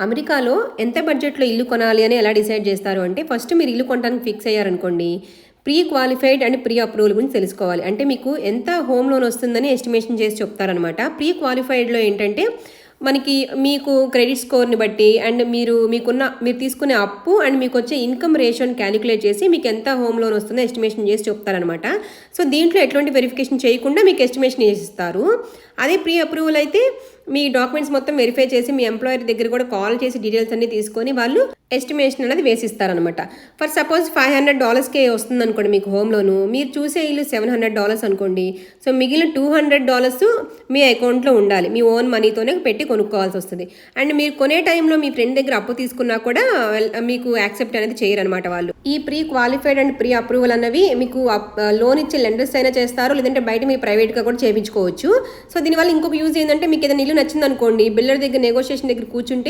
అమెరికాలో ఎంత బడ్జెట్‌లో ఇల్లు కొనాలి అని ఎలా డిసైడ్ చేస్తారు అంటే, ఫస్ట్ మీరు ఇల్లు కొనడానికి ఫిక్స్ అయ్యారనుకోండి, pre qualified and pre approval గురించి తెలుసుకోవాలి. అంటే మీకు ఎంత హోమ్ లోన్ వస్తుందని ఎస్టిమేషన్ చేసి చెప్తారనమాట. ప్రీ క్వాలిఫైడ్‌లో ఏంటంటే, మనకి మీకు క్రెడిట్ స్కోర్‌ని బట్టి అండ్ మీరు తీసుకునే అప్పు అండ్ మీకొచ్చే ఇన్‌కమ్ రేషియోని కాలిక్యులేట్ చేసి మీకు ఎంత హోమ్ లోన్ వస్తుందో ఎస్టిమేషన్ చేసి చెప్తారనమాట. సో, దీంట్లో ఎటువంటి వెరిఫికేషన్ చేయకుండా మీకు ఎస్టిమేషన్ చేసిస్తారు. అదే ప్రీ అప్రూవల్ అయితే మీ డాక్యుమెంట్స్ మొత్తం వెరిఫై చేసి మీ ఎంప్లాయర్ దగ్గర కూడా కాల్ చేసి డీటెయిల్స్ అన్ని తీసుకొని వాళ్ళు ఎస్టిమేషన్ అనేది వేసిస్తారనమాట. ఫర్ సపోజ్ $500కే వస్తుంది అనుకోండి మీకు హోమ్ లోను, మీరు చూసే ఇల్లు $700 అనుకోండి. సో మిగిలిన $200 మీ అకౌంట్లో ఉండాలి. మీ ఓన్ మనీతోనే పెట్టి కొనుక్కోవాల్సి వస్తుంది. అండ్ మీరు కొనే టైంలో మీ ఫ్రెండ్ దగ్గర అప్పు తీసుకున్నా కూడా మీకు యాక్సెప్ట్ అనేది చేయరనమాట వాళ్ళు. ఈ pre qualified and pre approval అన్నవి మీకు లోన్ ఇచ్చే లెండర్స్ అయినా చేస్తారు, లేదంటే బయట మీరు ప్రైవేట్గా కూడా చేయించుకోవచ్చు. సో దీనివల్ల ఇంకొక యూజ్ ఏంటంటే, మీకు ఏదైనా ఇల్లు నచ్చింది అనుకోండి, బిల్డర్ దగ్గర నెగోషియేషన్ దగ్గర కూర్చుంటే